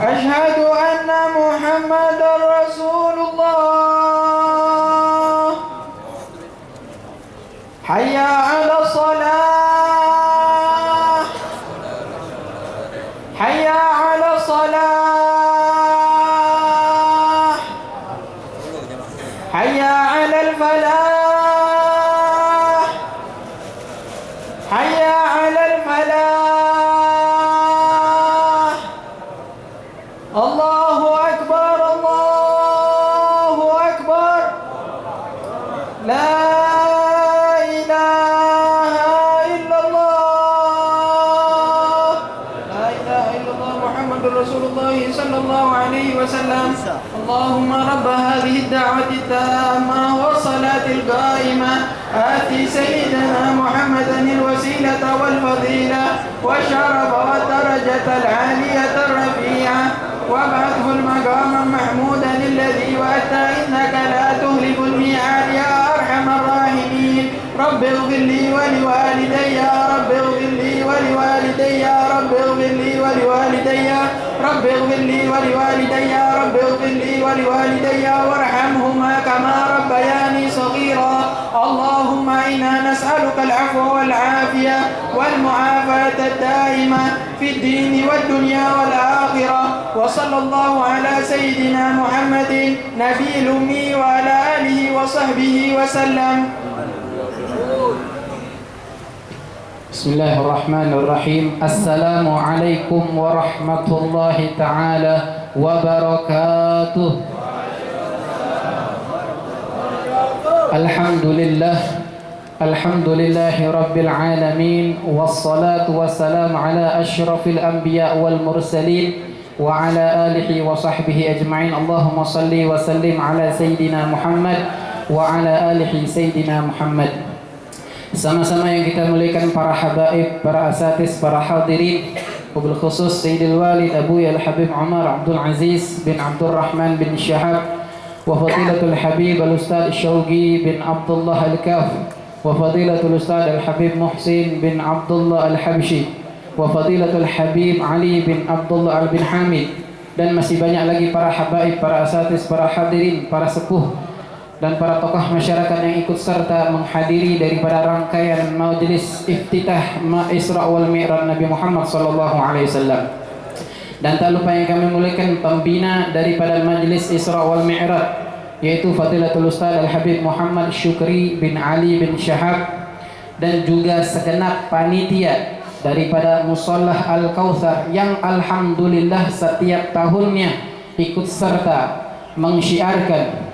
أشهد أن محمد رسول الله. حي على الصلاة. حي على الصلاة. حي على الفلاح. حي على الفلاح. الله أكبر الله أكبر. لا إله إلا الله. لا إله إلا الله محمد رسول الله صلى الله عليه وسلم. اللهم رب هذه الدعوة التامة والصلاة القائمة آتي سيدنا محمدا الوسيلة والفضيلة والشرف والدرجة العالية الرفيعة وابعثه المقام محمودا الذي وأتى إنك لا تهلك الميعاد يا أرحم الراحمين. رب اغفر لي ولوالدي يا رب اغفر لي ولوالدي يا رب اغفر لي ولوالدي رب اغفر لي ولوالدي يا رب اغفر لي ولوالدي وارحمهما كما ربياني صغيرا. اللهم إنا نسألك العفو والعافية والمعافاة الدائمة في الدين والدنيا والآخرة. وصلى الله على سيدنا محمد نبي الأمي وعلى آله وصحبه وسلم. بسم الله الرحمن الرحيم. السلام عليكم ورحمة الله تعالى وبركاته. الحمد لله الحمد لله رب العالمين والصلاة والسلام على أشرف الأنبياء والمرسلين وعلى آله وصحبه أجمعين. اللهم صل وسلم على سيدنا محمد وعلى آله سيدنا محمد. Sama-sama yang kita muliakan para habaib, para asatis, para hadirin, wabil khusus Sayyidil Walid Abu Al-Habib Umar Abdul Aziz bin Abdul Rahman bin Syahab wa Fadilatul Habib Al-Ustaz Syauqi bin Abdullah Al-Kaf wa Fadilatul Ustaz Al-Habib Muhsin bin Abdullah Al-Habshi wa Fadilatul Habib Ali bin Abdullah Al-Bin Hamid, dan masih banyak lagi para habaib, para asatis, para hadirin, para sepuh dan para tokoh masyarakat yang ikut serta menghadiri daripada rangkaian majlis iftitah Isra wal Mi'raj Nabi Muhammad sallallahu alaihi wasallam. Dan tak lupa yang kami muliakan pembina daripada majlis Isra wal Mi'raj, yaitu Fadilatul Ustaz Al-Habib Muhammad Syukri bin Ali bin Syahab, dan juga segenap panitia daripada Mushallah Al-Kautsar yang alhamdulillah setiap tahunnya ikut serta mensyiarkan,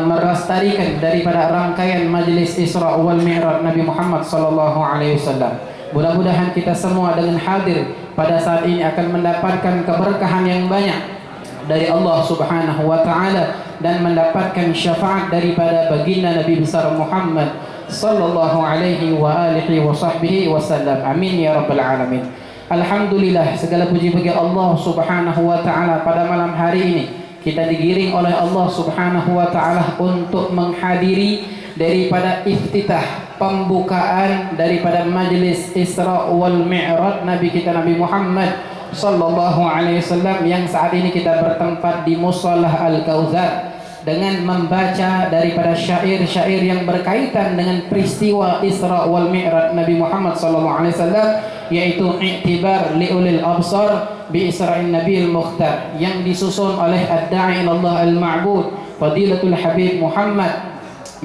melestarikan daripada rangkaian majlis Isra wal Mi'raj Nabi Muhammad sallallahu alaihi wasallam. Mudah-mudahan kita semua dengan hadir pada saat ini akan mendapatkan keberkahan yang banyak dari Allah Subhanahu wa taala dan mendapatkan syafaat daripada baginda Nabi besar Muhammad sallallahu alaihi wa alihi wa sahbihi wasallam. Amin ya rabbal alamin. Alhamdulillah, segala puji bagi Allah Subhanahu wa taala. Pada malam hari ini kita digiring oleh Allah Subhanahu wa taala untuk menghadiri daripada iftitah, pembukaan daripada majlis Isra wal Mi'raj Nabi kita Nabi Muhammad sallallahu alaihi wasallam, yang saat ini kita bertempat di Mushallah Al-Kautsar dengan membaca daripada syair-syair yang berkaitan dengan peristiwa Isra wal Mi'raj Nabi Muhammad sallallahu alaihi wasallam, yaitu i'tibar liulil absar bi Isra'in Nabil Mukhtar, yang disusun oleh ad-da'i ilallah al-ma'bud Fadilatul Habib Muhammad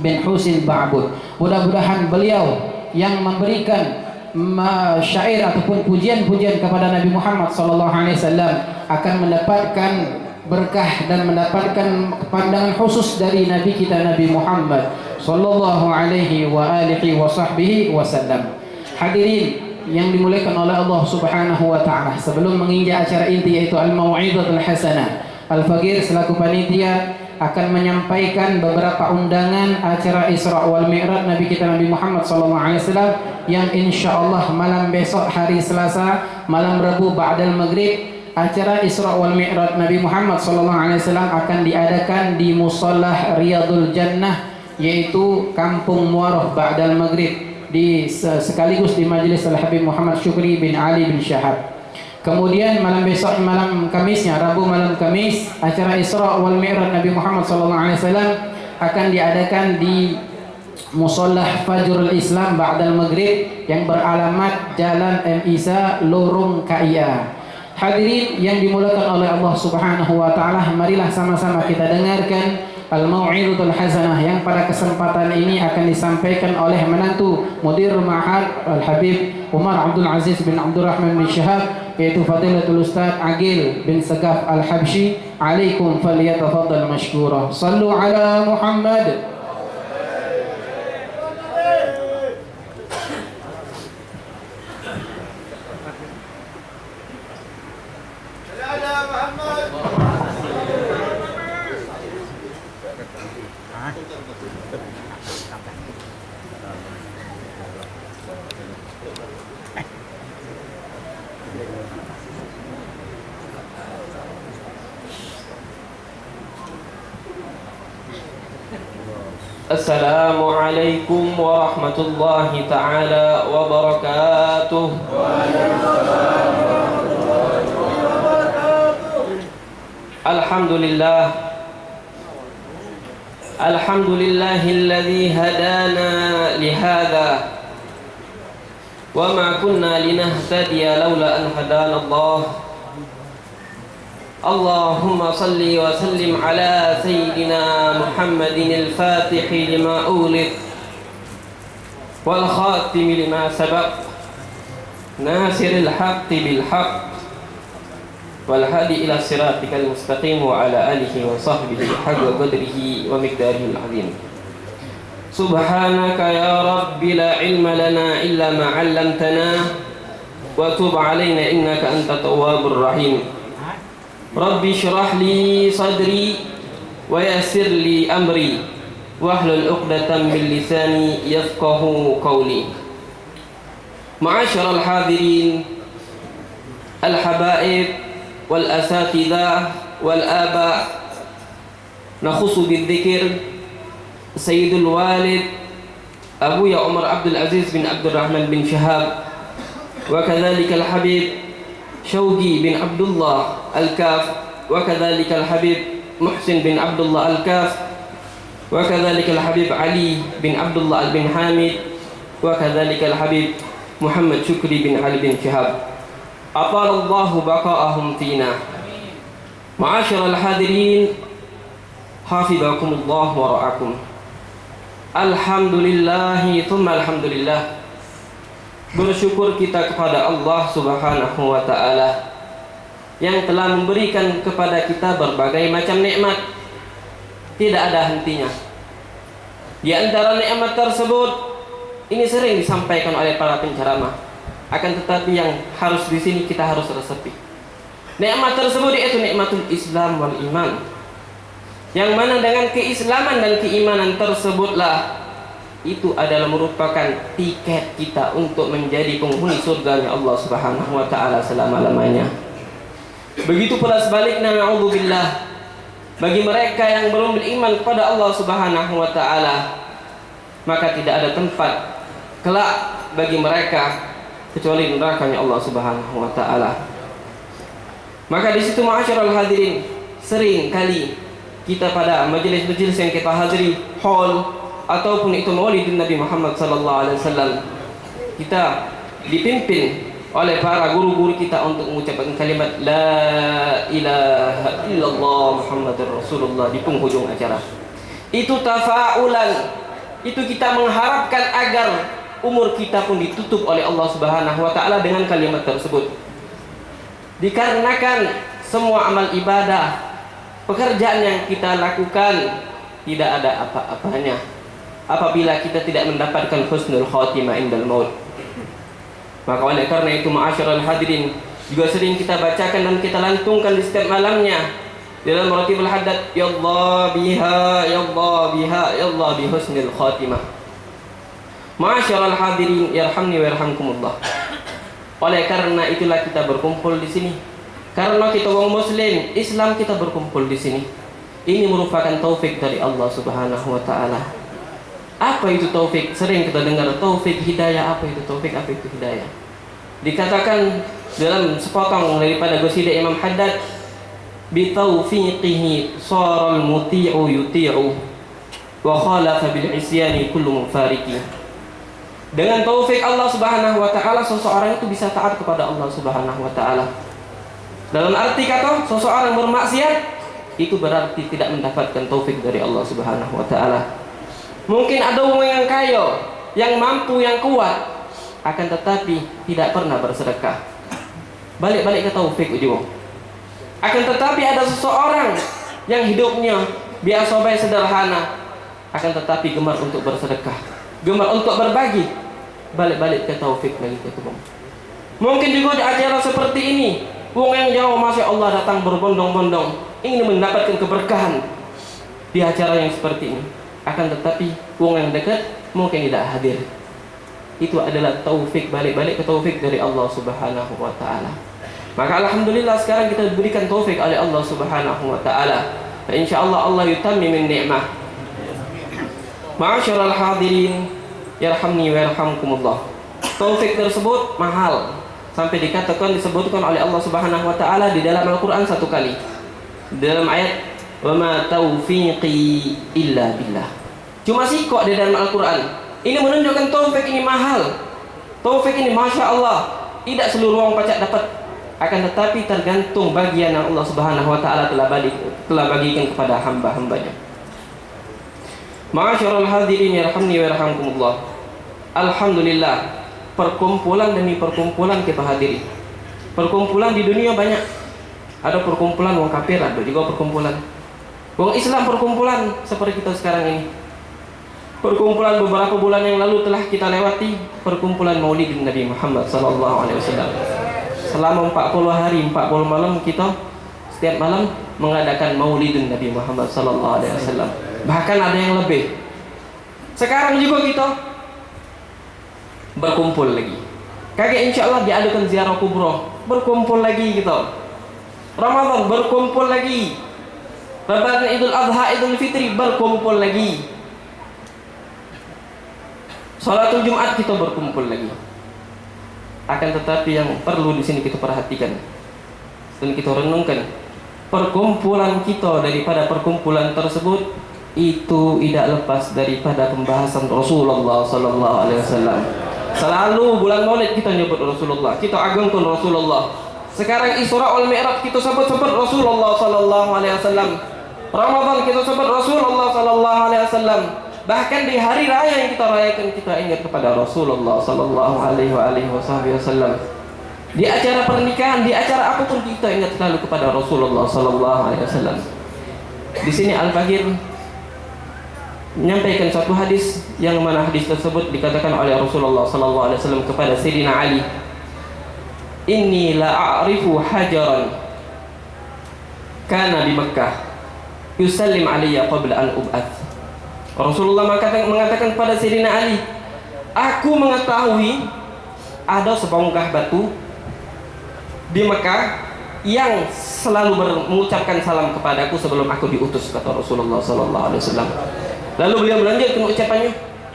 bin Husin Ba'bud. Mudah-mudahan beliau yang memberikan syair ataupun pujian-pujian kepada Nabi Muhammad sallallahu alaihi wasallam akan mendapatkan berkah dan mendapatkan pandangan khusus dari Nabi kita Nabi Muhammad sallallahu alaihi wa alihi wa sahbihi wasallam. Hadirin yang dimuliakan oleh Allah Subhanahu wa taala, sebelum menginjak acara inti yaitu Al-Mau'izatul Hasanah, Al-Faqir selaku panitia akan menyampaikan beberapa undangan acara Isra wal Mi'raj Nabi kita Nabi Muhammad sallallahu alaihi wasallam yang insyaallah malam besok hari Selasa, malam Rabu ba'dal maghrib, acara Isra wal Mi'raj Nabi Muhammad sallallahu alaihi wasallam akan diadakan di Mushallah Riyadul Jannah, yaitu Kampung Muarrah ba'dal maghrib, di sekaligus di majlis Al-Habib Muhammad Syukri bin Ali bin Syahab. Kemudian malam besok, malam Kamisnya, Rabu malam Kamis, acara Isra wal Mi'raj Nabi Muhammad SAW akan diadakan di Musollah Fajrul Islam Ba'dal Maghrib yang beralamat Jalan M. Isa, Lorong KIA. Hadirin yang dimulakan oleh Allah Subhanahu wa taala, marilah sama-sama kita dengarkan Al-Mau'izatul Hasanah yang pada kesempatan ini akan disampaikan oleh menantu Mudir Ma'had Al-Habib Umar Abdul Aziz bin Abdul Rahman bin Syihab, yaitu Fadilatul Ustaz Agil bin Sagaf Al-Habsyi. Alaikum falyatafaddal mashkura. Sallu ala Muhammad. Assalamualaikum warahmatullahi ta'ala wabarakatuh. Alhamdulillah, alhamdulillahilladzi hadana lihada wa ma kunna linahtadiya laula an hadana Allah. Allahumma salli wa sallim ala sayyidina Muhammadin al-Fatih lima ulid wal khatim lima sabaq nasiril haqqi bil haqq wal hadi ila siratikal mustaqim wa ala alihi wa sahbihi haqqa qadrihi wa miqdarihi al-azim. Subhanaka ya Rabbi la ilma lana illa ma 'allamtana wa tub 'alaina innaka antat tawwabur rahim. Rabbi syrah li sadri wa yassir li amri wahlul 'uqdatam min lisani yafqahu qawli. Ma'asyiral hadirin al-habaib wal asatidzah wal aba, nakhussu bidzikr Sayyidul Walid Abu Ya Umar Abdul Aziz bin Abdul Rahman bin Syihab, wa kadzalika al-habib Syauqi bin Abdullah Al-Kaf, wa kadzalika al-habib Muhsin bin Abdullah Al-Kaf, wa kadzalika al-habib Ali bin Abdullah bin Hamid, wa kadzalika al-habib Muhammad Syukri bin Ali bin Syihab. Atalallahu baqa'ahum fina. Ma'asyiral hadirin, hafizakumullah wa ra'akum. Alhamdulillah thumma alhamdulillah. Bersyukur kita kepada Allah Subhanahu wa ta'ala yang telah memberikan kepada kita berbagai macam nikmat, tidak ada hentinya. Di antara nikmat tersebut, ini sering disampaikan oleh para penceramah, akan tetapi yang harus di sini kita harus resapi. Nikmat tersebut yaitu nikmatul Islam wal iman, yang mana dengan keislaman dan keimanan tersebutlah itu adalah merupakan tiket kita untuk menjadi penghuni surganya Allah Subhanahu wa ta'ala selama-lamanya. Begitu pula sebaliknya, na'udzubillah, bagi mereka yang belum beriman kepada Allah Subhanahu wa ta'ala, maka tidak ada tempat kelak bagi mereka kecuali nerakanya Allah Subhanahu wa ta'ala. Maka di situ ma'asyiral hadirin, sering kali kita pada majelis-majelis yang kita hadiri, hall ataupun itu maulidin Nabi Muhammad sallallahu alaihi wasallam, kita dipimpin oleh para guru-guru kita untuk mengucapkan kalimat la ilaha illallah Muhammadur Rasulullah di penghujung acara. Itu tafaulan, itu kita mengharapkan agar umur kita pun ditutup oleh Allah Subhanahu wa ta'ala dengan kalimat tersebut. Dikarenakan semua amal ibadah, pekerjaan yang kita lakukan tidak ada apa-apanya apabila kita tidak mendapatkan husnul khatimah indal maut. Maka oleh karena itu ma'asyiral hadirin, juga sering kita bacakan dan kita lantungkan di setiap malamnya dalam maratibul haddad, ya Allah biha, ya Allah biha, ya Allah bi husnul khatimah. Ma'asyiral hadirin, yarhamni wa yarhamkumullah. Oleh karena itulah kita berkumpul di sini. Karena kita orang muslim, Islam, kita berkumpul di sini. Ini merupakan taufik dari Allah Subhanahu wa ta'ala. Apa itu taufik? Sering kita dengar taufik hidayah. Apa itu taufik? Apa itu hidayah? Dikatakan dalam sepotong daripada qasidah Imam Haddad, bi taufiqihi saral muti'u yuti'u wa khalafa bil isyani kullu mufariki. Dengan taufik Allah Subhanahu wa taala, seseorang itu bisa taat kepada Allah Subhanahu wa taala. Dalam arti kata, seseorang bermaksiat itu berarti tidak mendapatkan taufik dari Allah Subhanahu wa taala. Mungkin ada orang yang kaya, yang mampu, yang kuat, akan tetapi tidak pernah bersedekah. Balik-balik ke taufik ujung. Akan tetapi ada seseorang yang hidupnya biasa baik, sederhana, akan tetapi gemar untuk bersedekah, gemar untuk berbagi. Balik-balik ke taufik lagi itu. Mungkin juga di acara seperti ini, wong yang jauh Masya Allah datang berbondong-bondong ingin mendapatkan keberkahan di acara yang seperti ini. Akan tetapi wong yang dekat mungkin tidak hadir. Itu adalah taufik, balik-balik ke taufik dari Allah Subhanahu wa taala. Maka alhamdulillah sekarang kita diberikan taufik oleh Allah Subhanahu wa taala. Fa insyaallah Allah yutammi min ni'mah. Ma'asyiral hadirin, yarhamni wa yarhamkumullah. Taufik tersebut mahal, sampai disebutkan oleh Allah Subhanahu wa taala di dalam Al-Qur'an satu kali. Dalam ayat wa ma taufiqi illa billah. Cuma kok di dalam Al-Qur'an. Ini menunjukkan taufik ini mahal. Taufik ini Masya Allah, tidak seluruh orang pacak dapat. Akan tetapi tergantung bagian yang Allah Subhanahu wa taala telah bagikan kepada hamba-hambanya. Ma'asyiral hadirin yarhamni wa yarhamkumullah. Alhamdulillah, perkumpulan demi perkumpulan kita hadiri. Perkumpulan di dunia banyak. Ada perkumpulan wong kafir, ada juga perkumpulan wong Islam, perkumpulan seperti kita sekarang ini. Perkumpulan beberapa bulan yang lalu telah kita lewati, perkumpulan Maulid Nabi Muhammad sallallahu alaihi wasallam. Selama 40 hari, 40 malam kita setiap malam mengadakan Maulid Nabi Muhammad sallallahu alaihi wasallam. Bahkan ada yang lebih. Sekarang juga kita berkumpul lagi. Kagak insyaallah diadakan ziarah kubro, berkumpul lagi kita. Ramadan berkumpul lagi. Lebaran Idul Adha, Idul Fitri berkumpul lagi. Salatul Jumat kita berkumpul lagi. Akan tetapi yang perlu di sini kita perhatikan dan kita renungkan, perkumpulan kita daripada perkumpulan tersebut itu tidak lepas daripada pembahasan Rasulullah sallallahu alaihi wasallam. Selalu bulan Maulid kita nyebut Rasulullah, kita agungkan Rasulullah. Sekarang Isra wal Mi'raj kita sebut-sebut Rasulullah sallallahu alaihi wasallam. Ramadan kita sebut Rasulullah sallallahu alaihi wasallam. Bahkan di hari raya yang kita rayakan kita ingat kepada Rasulullah sallallahu alaihi wasallam. Di acara pernikahan, di acara apapun kita ingat selalu kepada Rasulullah sallallahu alaihi wasallam. Di sini Al-Faqir menyampaikan satu hadis yang mana hadis tersebut dikatakan oleh Rasulullah sallallahu alaihi wasallam kepada Sayyidina Ali, "Inni la a'rifu hajaran kana di Makkah yusallim alayya qabla an ub'ats." Rasulullah mengatakan kepada Sayyidina Ali, "Aku mengetahui ada sebongkah batu di Mekah yang selalu mengucapkan salam kepadaku sebelum aku diutus," kata Rasulullah sallallahu alaihi wasallam. Lalu beliau melanjutkan ucapannya,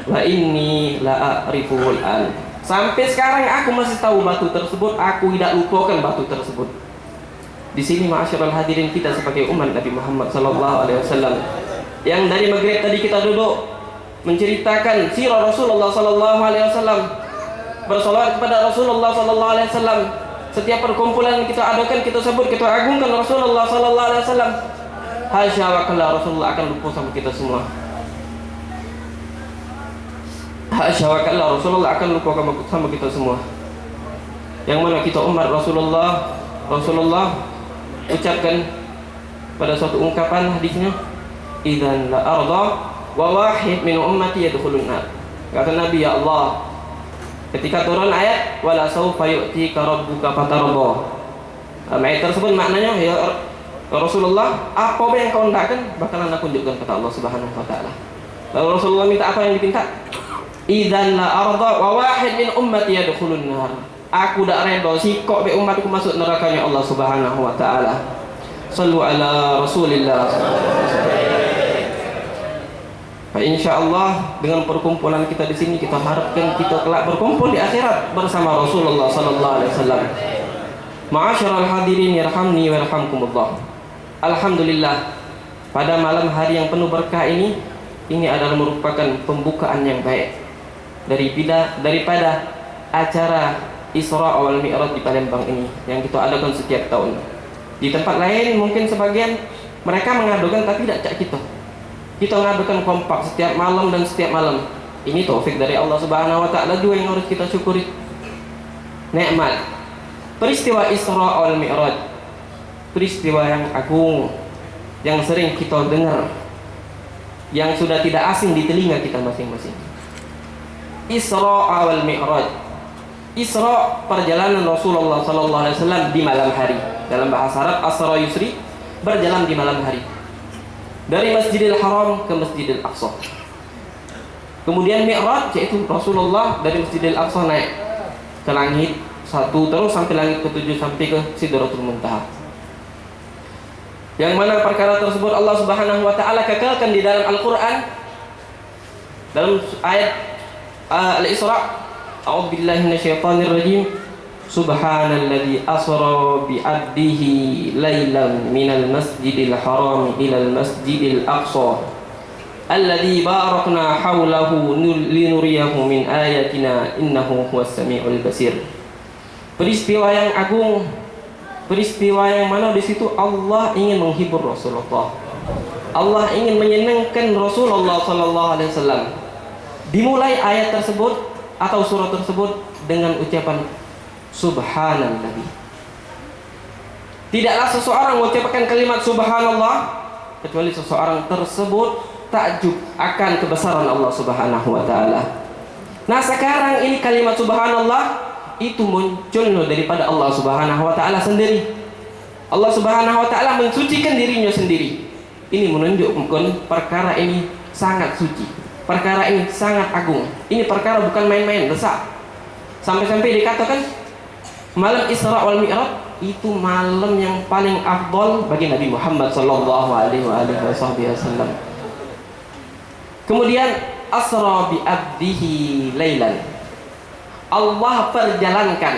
"Wa inni la a'rifuhu al-an." Sampai sekarang aku masih tahu batu tersebut, aku tidak lupakan batu tersebut. Di sini ma'asyiral hadirin, kita sebagai umat Nabi Muhammad sallallahu alaihi wasallam yang dari Maghrib tadi kita duduk menceritakan sirah Rasulullah sallallahu alaihi wasallam, bersolawat kepada Rasulullah sallallahu alaihi wasallam. Setiap perkumpulan kita adakan, kita sebut, kita agungkan Rasulullah sallallahu alaihi wasallam. Hasya wa kalla, Rasulullah akan lupa sama kita semua. Hasya wa kalla, Rasulullah akan lupa sama kita semua. Yang mana kita umat Rasulullah ucapkan pada suatu ungkapan hadisnya, "Idzan la arda wa wahid min ummati yadkhulun nar." Kata Nabi, ya Allah, ketika turun ayat wala saufa yu'tika rabbuka fatarda. Ayat tersebut maknanya, ya Rasulullah, apa yang kau hendakkan bakalan aku tunjukkan, kata Allah Subhanahu wa taala. Lalu Rasulullah minta apa yang diminta? Idzan la arda wa wahid min ummati yadkhulun nar. Aku dak redha sikok be umatku masuk nerakanya Allah Subhanahu wa taala. Sallu ala Rasulillah. Insyaallah dengan perkumpulan kita di sini, kita harapkan kita kelak berkumpul di akhirat bersama Rasulullah sallallahu alaihi wasallam. Ma'asyiral hadirin yarhamni wa yarhamkumullah. Alhamdulillah, pada malam hari yang penuh berkah ini adalah merupakan pembukaan yang baik daripada acara Isra wal Mi'raj di Palembang ini yang kita adakan setiap tahun. Di tempat lain mungkin sebagian mereka mengadakan tapi tidak cak kita. Kita mengadakan kompak setiap malam dan setiap malam. Ini taufik dari Allah Subhanahu wa taala juga yang harus kita syukuri. Nikmat peristiwa Isra wal Mi'raj, peristiwa yang agung yang sering kita dengar, yang sudah tidak asing di telinga kita masing-masing. Isra wal Mi'raj. Isra, perjalanan Rasulullah sallallahu alaihi wasallam di malam hari. Dalam bahasa Arab asra yusri, berjalan di malam hari. Dari Masjidil Haram ke Masjidil Aqsa. Kemudian Mi'raj, yaitu Rasulullah dari Masjidil Aqsa naik ke langit satu terus sampai langit ke-7 sampai ke Sidratul Muntaha. Yang mana perkara tersebut Allah Subhanahu wa taala kekalkan di dalam Al-Qur'an dalam ayat Al-Isra. A'udzu billahi minasyaitonir rajim. Subhanalladzi asra bi 'abdihi lailan minal masjidil haram ilal masjidil aqsa alladzi barakna haulahu linuriyahu min ayatina innahu huwas samiul basir. Peristiwa yang agung, peristiwa yang mana di situ Allah ingin menghibur Rasulullah. Allah ingin menyenangkan Rasulullah sallallahu alaihi wasallam. Dimulai ayat tersebut atau surah tersebut dengan ucapan subhanallah. Tidaklah seseorang mengucapkan kalimat subhanallah kecuali seseorang tersebut takjub akan kebesaran Allah Subhanahu wa taala. Nah, sekarang ini kalimat subhanallah itu muncul daripada Allah Subhanahu wa taala sendiri. Allah Subhanahu wa taala mensucikan dirinya sendiri. Ini menunjukkan perkara ini sangat suci. Perkara ini sangat agung. Ini perkara bukan main-main, besar. Sampai-sampai dikatakan malam Isra wal Mi'raj itu malam yang paling afdal bagi Nabi Muhammad sallallahu alaihi wasallam. Kemudian asra bi abdihi lailan. Allah perjalankan.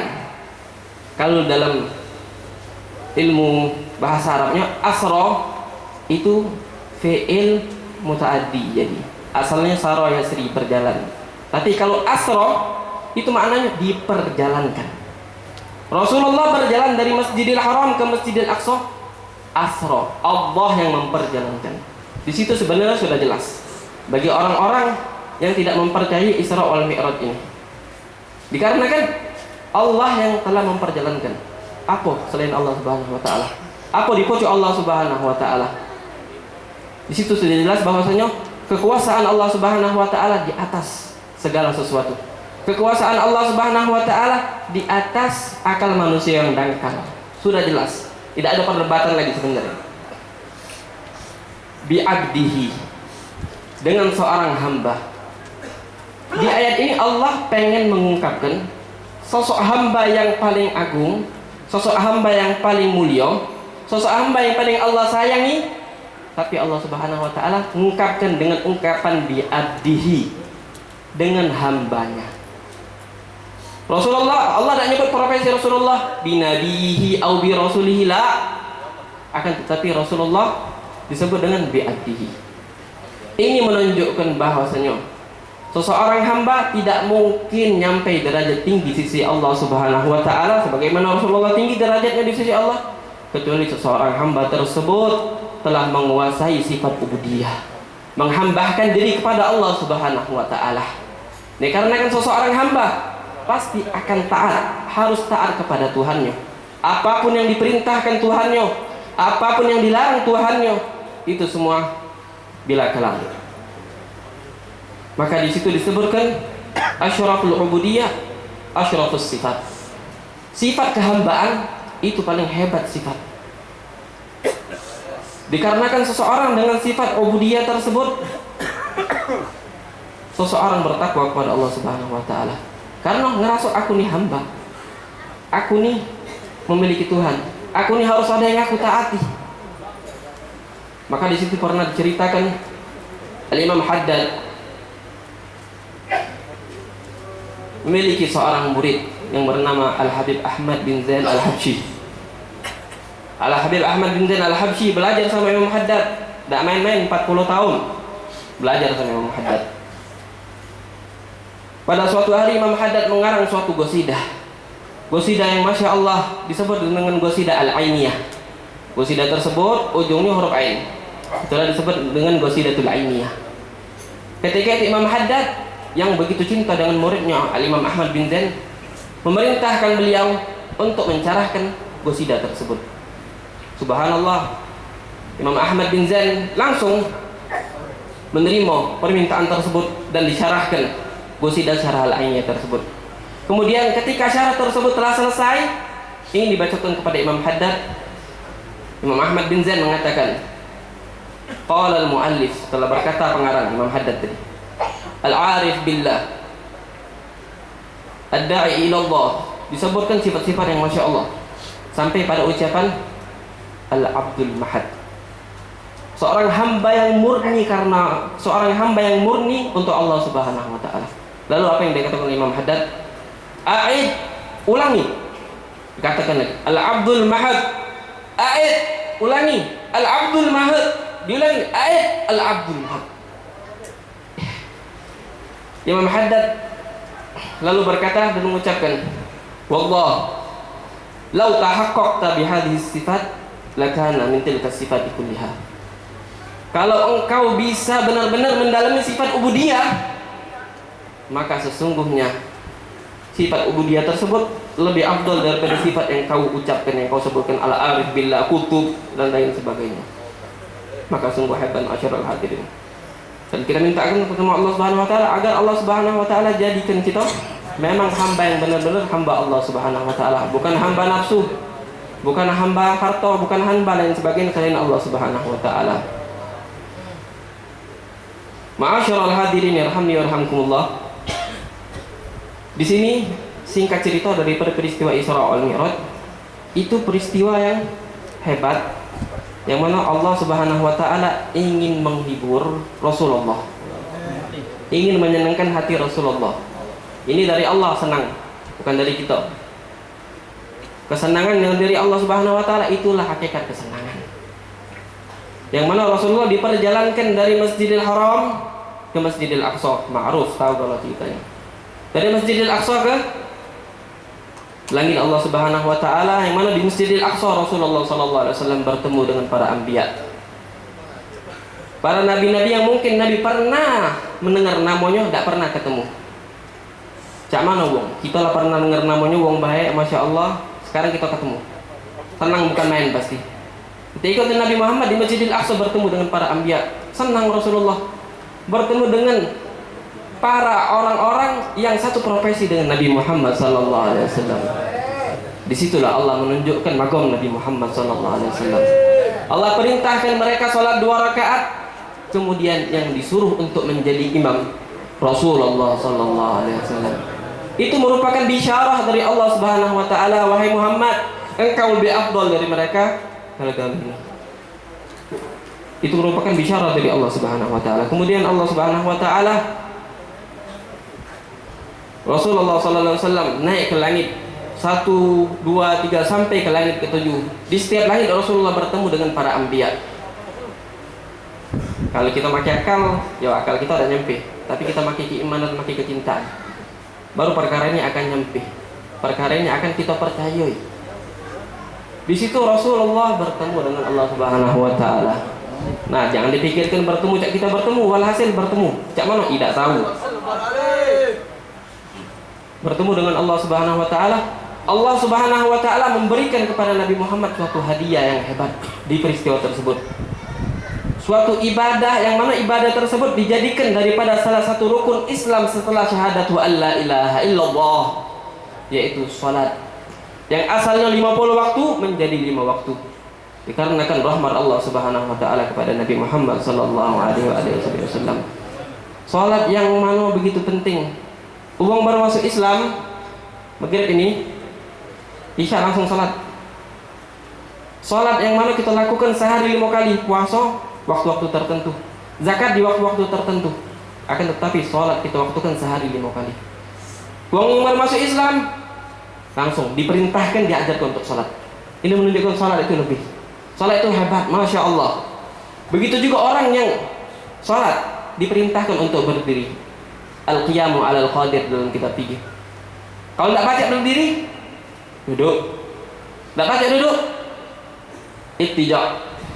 Kalau dalam ilmu bahasa Arabnya asra itu fi'il mutaaddi, jadi asalnya sara yasri, berjalan. Tapi kalau asra itu maknanya diperjalankan. Rasulullah berjalan dari Masjidil Haram ke Masjidil Aqsa. Asra, Allah yang memperjalankan. Di situ sebenarnya sudah jelas bagi orang-orang yang tidak mempercayai Isra wal Mi'raj ini. Dikarenakan Allah yang telah memperjalankan. Apa selain Allah Subhanahu wa taala? Apa dipuji Allah Subhanahu wa taala? Di situ sudah jelas bahwasanya kekuasaan Allah Subhanahu wa taala di atas segala sesuatu. Kekuasaan Allah Subhanahu wa taala di atas akal manusia yang dangkal. Sudah jelas. Tidak ada perdebatan lagi sebenarnya. Bi abdihi, dengan seorang hamba. Di ayat ini Allah pengen mengungkapkan sosok hamba yang paling agung, sosok hamba yang paling mulia, sosok hamba yang paling Allah sayangi. Tapi Allah Subhanahu wa taala mengungkapkan dengan ungkapan bi abdihi, dengan hambanya. Rasulullah, Allah tidak nyebut profesi Rasulullah bi nabihi au bi rasulihi, la. Akan tetapi Rasulullah disebut dengan bi abdihi. Ini menunjukkan bahwasanya seseorang hamba tidak mungkin nyampai derajat tinggi di sisi Allah Subhanahu wa taala sebagaimana Rasulullah tinggi derajatnya di sisi Allah, kecuali seseorang hamba tersebut telah menguasai sifat ubudiyah, menghambahkan diri kepada Allah Subhanahu wa taala. Nah, karena kan seseorang hamba pasti akan taat, harus taat kepada Tuhannya. Apapun yang diperintahkan Tuhannya, apapun yang dilarang Tuhannya, itu semua bila kalam. Maka di situ disebutkan asyraful ubudiyah, asyrafus sifat. Sifat kehambaan itu paling hebat sifat. Dikarenakan seseorang dengan sifat ubudiyah tersebut, seseorang bertakwa kepada Allah Subhanahu wa taala. Karena ngerasa aku nih hamba. Aku nih memiliki Tuhan. Aku nih harus ada yang aku taati. Maka di situ pernah diceritakan Al-Imam Haddad memiliki seorang murid yang bernama Al-Habib Ahmad bin Zain Al-Habsyi. Al-Habib Ahmad bin Zain Al-Habsyi belajar sama Imam Haddad. Tidak main-main, 40 tahun belajar sama Imam Haddad. Pada suatu hari Imam Haddad mengarang suatu qasidah. Qasidah yang Masya Allah disebut dengan qasidah Al-Ainiyah. Qasidah tersebut ujungnya huruf Ain. Itulah disebut dengan qasidatul Ainiyah. Ketika itu Imam Haddad yang begitu cinta dengan muridnya Al-Imam Ahmad bin Zain memerintahkan beliau untuk mencarahkan qasidah tersebut. Subhanallah, Imam Ahmad bin Zain langsung menerima permintaan tersebut dan disyarahkan qasidah syarah Al-Ainiyah tersebut. Kemudian ketika syarah tersebut telah selesai, ingin dibacakan kepada Imam Haddad, Imam Ahmad bin Zain mengatakan, qala al-muallif, telah berkata pengarang Imam Haddad tadi, al-arif billah, ad-da'i ila Allah, disebutkan sifat-sifat yang Masya Allah sampai pada ucapan al-abdul mahad, seorang hamba yang murni untuk Allah Subhanahu wa taala. Lalu apa yang dikatakan oleh Imam Haddad? A'id, ulangi. Dikatakan lagi, al-abdul mahad. A'id, ulangi. Al-abdul mahad. Diulangi, a'id, al-abdul mahad. Imam Haddad lalu berkata dan mengucapkan, wallah, law tahaqqaqta bihadhihi sifat lakana min tilka sifati kulliha. Kalau engkau bisa benar-benar mendalami sifat ubudiyah, maka sesungguhnya sifat ubudiyah tersebut lebih afdal daripada sifat yang kau ucapkan, yang kau sebutkan, al-arif billah, kutub dan lain sebagainya. Maka sungguh hebat ma'asyiral hadirin. Dan kita mintakan kepada Allah Subhanahu wa taala agar Allah Subhanahu wa taala jadikan kita memang hamba yang benar-benar hamba Allah Subhanahu wa taala, bukan hamba nafsu, bukan hamba harta, bukan hamba lain sebagainya selain Allah Subhanahu wa taala. Ma'asyiral hadirin yarhamni yarhamkumullah. Di sini singkat cerita daripada peristiwa Isra wal Mi'raj, itu peristiwa yang hebat yang mana Allah Subhanahu wa taala ingin menghibur Rasulullah, ingin menyenangkan hati Rasulullah. Ini dari Allah, senang, bukan dari kita. Kesenangan yang dari Allah Subhanahu wa taala, itulah hakikat kesenangan. Yang mana Rasulullah diperjalankan dari Masjidil Haram ke Masjidil Aqsa, ma'ruf, tahu kalau ceritanya. Dari Masjidil Aqsa ke langit Allah Subhanahu wa taala, yang mana di Masjidil Aqsa Rasulullah sallallahu alaihi wasallam bertemu dengan para anbiya. Para nabi-nabi yang mungkin Nabi pernah mendengar namanya, tidak pernah ketemu. Cak mana wong? Kita lah pernah dengar namanya wong baik, Masya Allah. Sekarang kita ketemu, senang bukan main pasti. Ketika Nabi Muhammad di Masjidil Aqsa bertemu dengan para anbiya, senang Rasulullah. Bertemu dengan para orang-orang yang satu profesi dengan Nabi Muhammad sallallahu alaihi wasallam. Disitulah Allah menunjukkan magam Nabi Muhammad sallallahu alaihi wasallam. Allah perintahkan mereka sholat 2 rakaat, kemudian yang disuruh untuk menjadi imam Rasulullah sallallahu alaihi wasallam. Itu merupakan bisyarah dari Allah Subhanahu wa taala, wahai Muhammad, engkau lebih afdal dari mereka kali ini. Itu merupakan bisyarah dari Allah Subhanahu wa taala. Kemudian Allah Subhanahu wa taala, Rasulullah sallallahu alaihi wasallam naik ke langit 1, 2, 3 sampai ke langit ke-7. Di setiap langit Rasulullah bertemu dengan para anbiya. Kalau kita pakai akal, ya akal kita udah nyampe. Tapi kita pakai keimanan, pakai kecintaan, baru perkara ini akan nyampe. Perkara ini akan kita percayai. Di situ Rasulullah bertemu dengan Allah Subhanahu wa taala. Nah, jangan dipikirkan bertemu, cak kita bertemu, walhasil bertemu. Cak mana? Tidak tahu. Bertemu dengan Allah Subhanahu wa taala. Allah Subhanahu wa taala memberikan kepada Nabi Muhammad suatu hadiah yang hebat di peristiwa tersebut. Suatu ibadah yang mana ibadah tersebut dijadikan daripada salah satu rukun Islam setelah syahadatu alla ilaha illallah, yaitu salat. Yang asalnya 50 waktu menjadi 5 waktu. Dikarenakan rahmat Allah Subhanahu wa taala kepada Nabi Muhammad sallallahu alaihi wasallam. Salat yang mana begitu penting. Uang baru masuk Islam, maghrib ini, isya langsung salat. Salat yang mana kita lakukan sehari 5 kali, puasa waktu-waktu tertentu, zakat di waktu-waktu tertentu. Akan tetapi salat kita waktukan sehari 5 kali. Uang yang baru masuk Islam, langsung diperintahkan, diajarkan untuk salat. Ini menunjukkan salat itu lebih. Salat itu hebat, masya Allah. Begitu juga orang yang salat diperintahkan untuk berdiri. Al-qiyamu 'alal qadir dalam kitab fikih. Kalau tidak baca berdiri, duduk. Tidak baca duduk, ittija,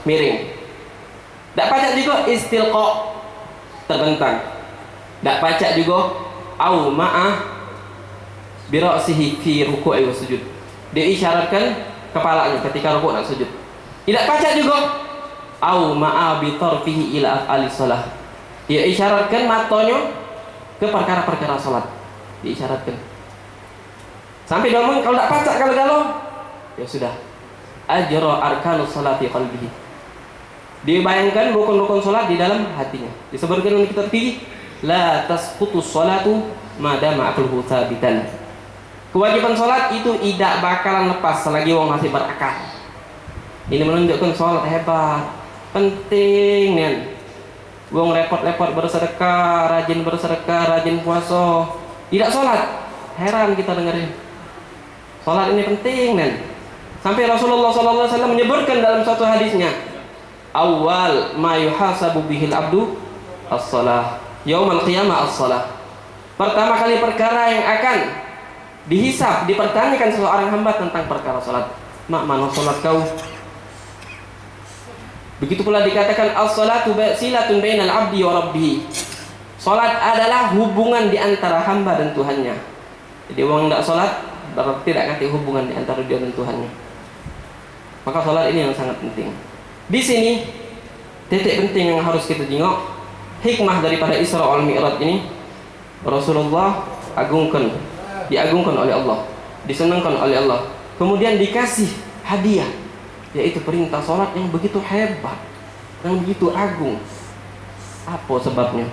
miring. Tidak baca juga istilqa, terbentang. Tidak baca juga au ma'ah bira'sihi fi ruku'i wa sujud. Dia isyaratkan kepalanya ketika rukuk dan sujud. Tidak baca juga au ma'a bi tarfihi ila af'ali shalah. Dia isyaratkan matanya ke perkara-perkara salat. Diisyaratkan. Sampai dia ngomong kalau tidak baca kalau galau, ya sudah. Ajra arkanus salati qalbihi. Dibayangkan rukun-rukun salat di dalam hatinya. Disebutkan dalam kitab fikih, la tasqutus salatu madama aqluhu tsabitan. Kewajiban salat itu tidak bakalan lepas selagi wong masih berakal. Ini menunjukkan salat hebat, penting nih. Wong repot-repot bersedekah, rajin puasa, tidak salat. Heran kita dengerin. Salat ini penting nih. Sampai Rasulullah SAW menyebutkan dalam satu hadisnya, awal ma yuhasabu bihil abdu as-salah, yaumal qiyamah as-salah. Pertama kali perkara yang akan dihisab, dipertanyakan seorang hamba tentang perkara salat. Mak, mana salat kau? Begitu pula dikatakan as-salatu silatun bainal abdi wa rabbih. Salat adalah hubungan di antara hamba dan Tuhannya. Jadi orang tidak salat berarti tidak ada hubungan di antara dia dan Tuhannya. Maka salat ini yang sangat penting. Di sini titik penting yang harus kita tengok, hikmah daripada Isra wal Mi'raj ini. Rasulullah diagungkan oleh Allah, disenangkan oleh Allah, kemudian dikasih hadiah, yaitu perintah salat yang begitu hebat, yang begitu agung. Apa sebabnya?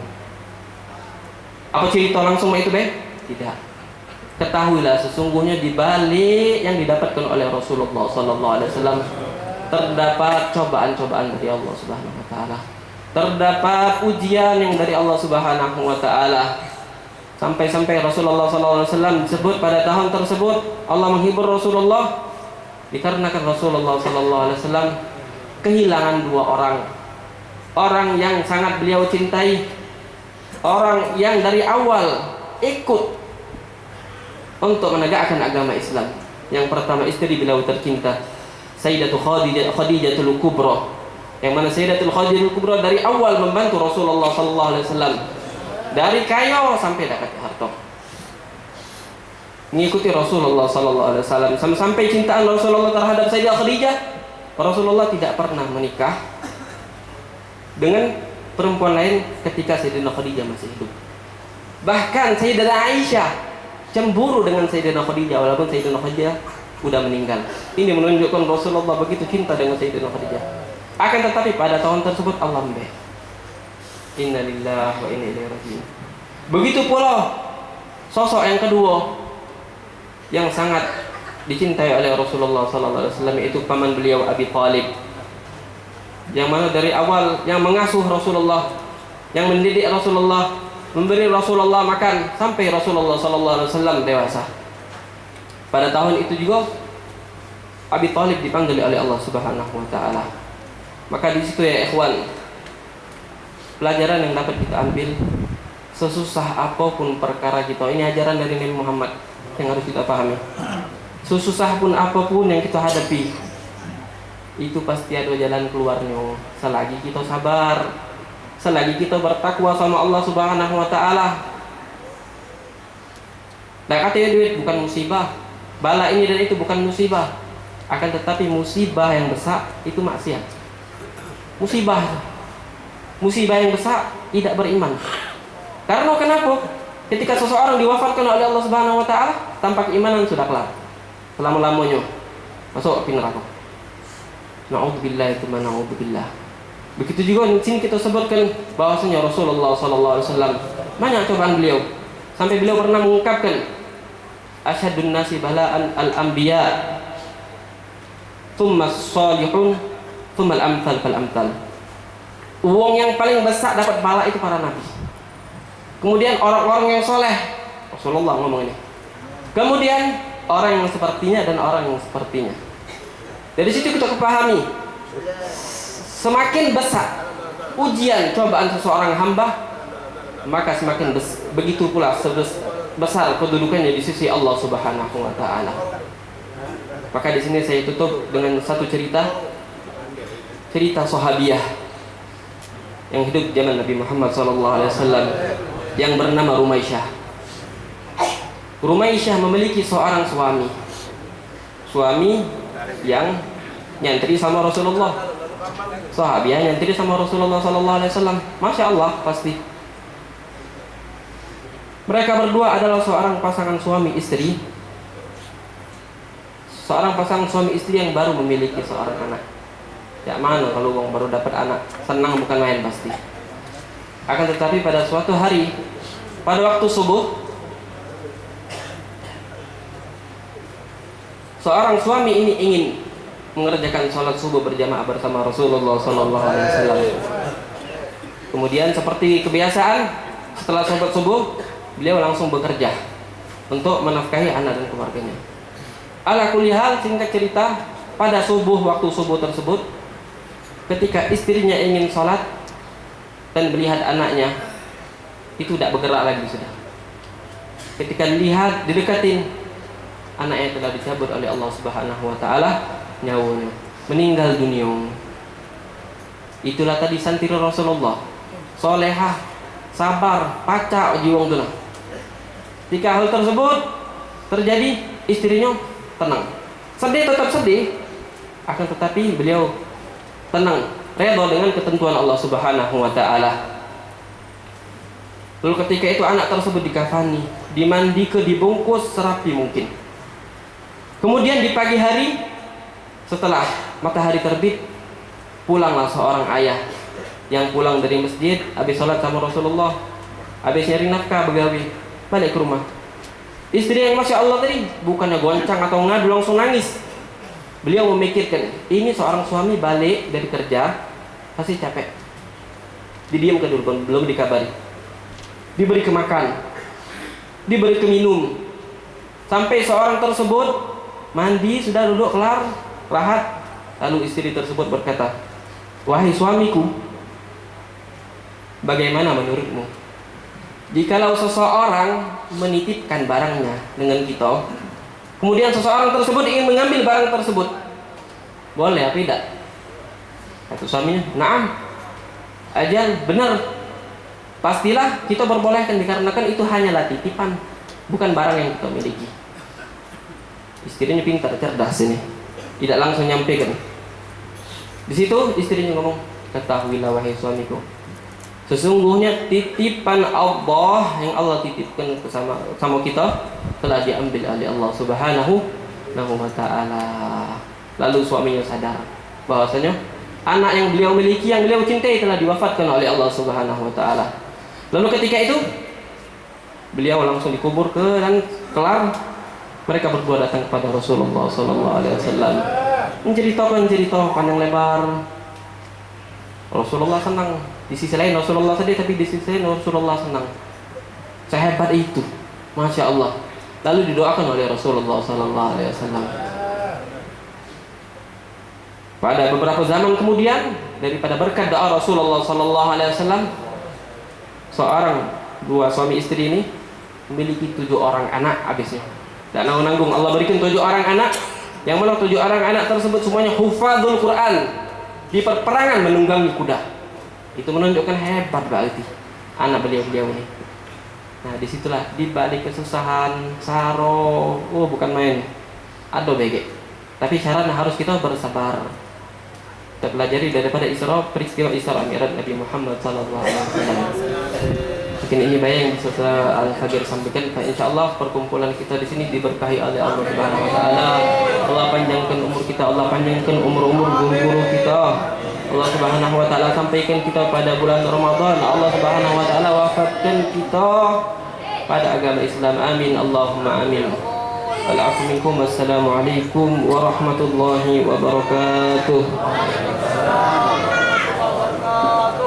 Apa cerita langsung itu, Tidak. Ketahuilah sesungguhnya di balik yang didapatkan oleh Rasulullah SAW terdapat cobaan-cobaan dari Allah Subhanahu wa taala. Terdapat ujian yang dari Allah Subhanahu wa taala. Sampai-sampai Rasulullah SAW disebut pada tahun tersebut Allah menghibur Rasulullah dikarenakan Rasulullah SAW kehilangan dua orang yang sangat beliau cintai, orang yang dari awal ikut untuk menegakkan agama Islam. Yang pertama istri beliau tercinta, Sayyidatul Khadijatul Kubra, yang mana Sayyidatul Khadijatul Kubra dari awal membantu Rasulullah SAW, dari kaya sampai dapat harta, mengikuti Rasulullah SAW. Sampai cintaan Rasulullah terhadap Sayyidah Khadijah, Rasulullah tidak pernah menikah dengan perempuan lain ketika Sayyidah Khadijah masih hidup. Bahkan Sayyidah Aisyah cemburu dengan Sayyidah Khadijah walaupun Sayyidah Khadijah sudah meninggal. Ini menunjukkan Rasulullah begitu cinta dengan Sayyidah Khadijah. Akan tetapi pada tahun tersebut Allah memberi. Inna lillahi wa inna ilaihi raji'un. Begitu pula sosok yang kedua yang sangat dicintai oleh Rasulullah SAW, yaitu paman beliau Abi Thalib, yang mana dari awal yang mengasuh Rasulullah, yang mendidik Rasulullah, memberi Rasulullah makan sampai Rasulullah SAW dewasa. Pada tahun itu juga Abi Thalib dipanggil oleh Allah Subhanahu wa taala. Maka di situ ya ikhwan, pelajaran yang dapat kita ambil, sesusah apapun perkara kita, ini ajaran dari Nabi Muhammad yang harus kita pahami. Sesusah pun apapun yang kita hadapi, itu pasti ada jalan keluarnya selagi kita sabar, selagi kita bertakwa sama Allah Subhanahu wa taala. Dan katanya duit bukan musibah, bala ini dan itu bukan musibah, akan tetapi musibah yang besar itu maksiat. Musibah yang besar tidak beriman. Karena kenapa? Ketika seseorang diwafatkan oleh Allah Subhanahu wa taala tanpa keimanan sudah kelar. Selama-lamanya masuk api neraka. Na'udzubillah, tsumma na'udzubillah. Begitu juga di sini kita sebutkan bahwasanya Rasulullah sallallahu alaihi wasallam banyak cobaan beliau. Sampai beliau pernah mengungkapkan asyadun nasi bala'an al-anbiya, tsumma as-salihun, tsumma al-amthal fal-amthal. Uang yang paling besar dapat bala itu para nabi. Kemudian orang-orang yang soleh, Rasulullah ngomong ini. Kemudian orang yang sepertinya dan orang yang sepertinya. Dari situ kita kepahami, semakin besar ujian cobaan seseorang hamba, maka semakin begitu pula besar kedudukannya di sisi Allah Subhanahu wa taala. Maka di sini saya tutup dengan satu cerita sahabiah yang hidup zaman Nabi Muhammad SAW yang bernama Rumaisyah. Rumaisyah memiliki seorang suami yang nyantri sama Rasulullah. Sahabiah nyantri sama Rasulullah SAW. Masya Allah pasti. Mereka berdua adalah seorang pasangan suami istri. Seorang pasangan suami istri yang baru memiliki seorang anak. Ya mana kalau orang baru dapat anak, senang bukan main pasti. Akan tetapi pada suatu hari, pada waktu subuh, seorang suami ini ingin mengerjakan sholat subuh berjamaah bersama Rasulullah SAW. Kemudian seperti kebiasaan, setelah sholat subuh, beliau langsung bekerja untuk menafkahi anak dan keluarganya. Ala kulli hal, singkat cerita, pada waktu subuh tersebut, ketika istrinya ingin sholat dan melihat anaknya, itu tidak bergerak lagi sudah. Ketika dilihat, didekatin, anaknya telah dicabut oleh Allah Subhanahu wa taala nyawanya, meninggal dunia. Itulah tadi santri Rasulullah, solehah, sabar, pacak jiwang tunah. Jika hal tersebut terjadi, istrinya tenang. Sedih tetap sedih, akan tetapi beliau tenang, redha dengan ketentuan Allah Subhanahu wa taala. Lalu ketika itu anak tersebut dikafani, dimandike, dibungkus serapi mungkin. Kemudian di pagi hari, setelah matahari terbit, pulanglah seorang ayah yang pulang dari masjid habis sholat sama Rasulullah, habis nyari nafkah begawi, balik ke rumah. Istri yang Masya Allah tadi bukannya goncang atau ngadu, langsung nangis. Beliau memikirkan, ini seorang suami balik dari kerja pasti capek. Didiamkan dulu, belum dikabari. Diberi ke makan, diberi ke minum, sampai seorang tersebut mandi, sudah duduk kelar, rahat. Lalu istri tersebut berkata, wahai suamiku, bagaimana menurutmu jikalau seseorang menitipkan barangnya dengan kita, kemudian seseorang tersebut ingin mengambil barang tersebut, boleh apa tidak? Kata suaminya, naam, ajal, benar, pastilah kita berbolehkan, dikarenakan itu hanyalah titipan, bukan barang yang kita miliki. Istrinya pintar, cerdas ini, tidak langsung nyampaikan. Di situ istrinya ngomong, ketahuilah wahai suamiku, sesungguhnya titipan Allah yang Allah titipkan sama kita telah diambil oleh Allah Subhanahu wa taala. Lalu suaminya sadar bahwasanya anak yang beliau miliki, yang beliau cintai telah diwafatkan oleh Allah Subhanahu wa taala. Lalu ketika itu beliau langsung dikubur dan kelar, mereka berdua datang kepada Rasulullah sallallahu alaihi wasallam. Menceritakan panjang lebar. Rasulullah senang. Di sisi lain Rasulullah sedih, tapi di sisi lain Rasulullah senang. Sehebat itu, Masya Allah. Lalu didoakan oleh Rasulullah sallallahu alaihi wasallam. Pada beberapa zaman kemudian, daripada berkat doa Rasulullah sallallahu alaihi wasallam, dua suami istri ini memiliki 7 orang anak habisnya. Dan nanggung Allah berikan 7 orang anak, yang mana 7 orang anak tersebut semuanya hufadzul Quran, di perperangan menunggangi kuda. Itu menunjukkan hebat berarti anak beliau ini. Nah disitulah di balik kesusahan, saro, bukan main, ada BG. Tapi syaratnya harus kita bersabar. Kita pelajari daripada peristiwa Isra Mi'raj Nabi Muhammad sallallahu alaihi wasallam. Mungkin ini baik yang bisa Al-Fagir sampaikan. Insyaallah perkumpulan kita di sini diberkahi oleh Allah Subhanahu wa taala. Allah panjangkan umur kita, Allah panjangkan umur-umur guru-guru kita. Allah Subhanahu wa taala sampaikan kita pada bulan Ramadan. Allah Subhanahu wa taala wafatkan kita pada agama Islam. Amin Allahumma amin. Wa'alaikum minkum. Wassalamualaikum warahmatullahi wabarakatuh.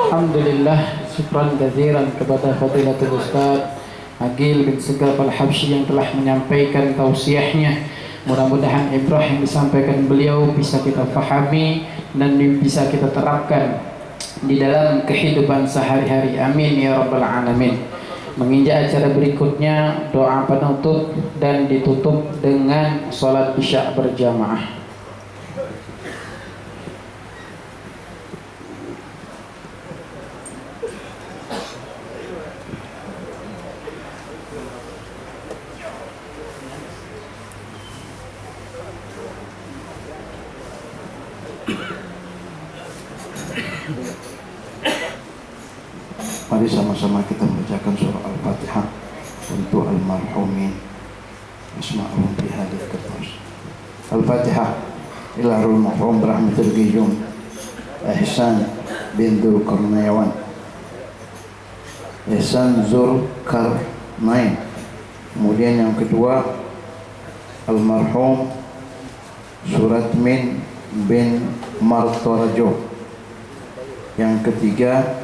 Alhamdulillah, syukran jaziran kepada Fadilatul Ustaz Agil bin Segaf Al-Habsyi yang telah menyampaikan tausiahnya. Mudah-mudahan ibrah yang disampaikan beliau bisa kita pahami dan bisa kita terapkan di dalam kehidupan sehari-hari. Amin ya rabbal alamin. Menginjak acara berikutnya, doa penutup dan ditutup dengan sholat isya berjamaah. Mari sama-sama kita membacakan surah Al-Fatihah untuk almarhumin asma'ahum fi hadhihi kertas. Al-Fatihah. Ila ruhul marhum berahmatul qayyum Ihsan bin Dzulkarnain. Ihsan Dzulkarnain. Kemudian yang kedua almarhum Suratmin bin Martarajo. Yang ketiga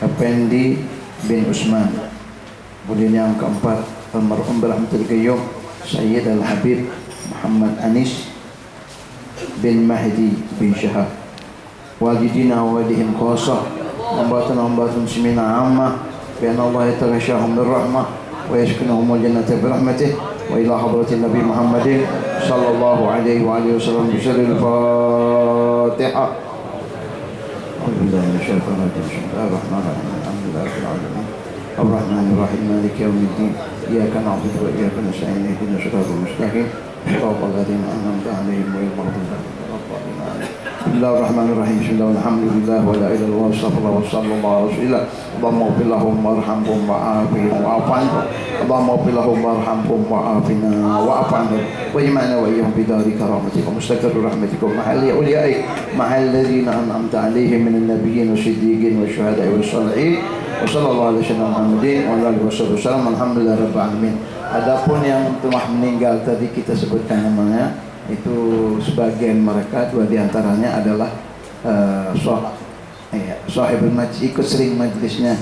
Effendi bin Usman. Kemudian yang keempat almarhum berahmatul qayyum Sayyid Al-Habib Muhammad Anis bin Mahdi bin Syahab. Walidina wa walidihim khasah, ambatana ambatun muslimina ammah, bi anna Allah yataghashahum birrahmah wa yaskunahum al-jannata birahmatih wa ila hadratin Nabi Muhammadin sallallahu alaihi wa alihi wasallam bi sirril Fatihah. أعوذ بالله من الشيطان الرجيم بسم الله الرحمن الرحيم الحمد لله رب العالمين الرحمن الرحيم مالك يوم الدين إياك نعبد وإياك نستعين اهدنا الصراط المستقيم صراط الذين أنعمت عليهم غير المغضوب عليهم ولا الضالين آمين. بسم الله الرحمن الرحيم بسم الله والحمد لله ولا إله إلا الله واستغفر الله وصلى الله على رسول الله اللهم اغفر لهم وارحمهم وعافهم واعف عنهم اللهم اغفر لهم وارحمهم وعافنا واعف عنهم واجمعنا وإياهم بدار كرامتك ومستقر رحمتك ومحل أوليائك مع الذين أنعمت عليهم من النبيين والصديقين والشهداء والصالحين وصلى الله على سيدنا محمد وعلى آله وصحبه وسلم alhamdulillah rabbil alamin. Adapun yang telah meninggal tadi kita sebutkan namanya, itu sebagian mereka, dua diantaranya adalah sahibul majlis, ikut sering majlisnya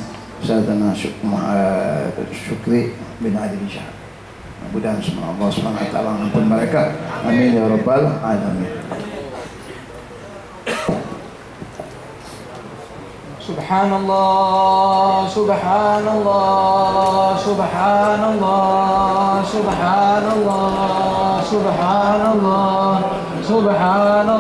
Sayyidina Syukri bin Ali bin Syahab. Mudah-mudahan semoga Allah Subhanahu wa taala mengampuni mereka. Amin ya rabbal alamin. Subhanallah, subhanallah, subhanallah, subhanallah, subhanallah, subhanallah.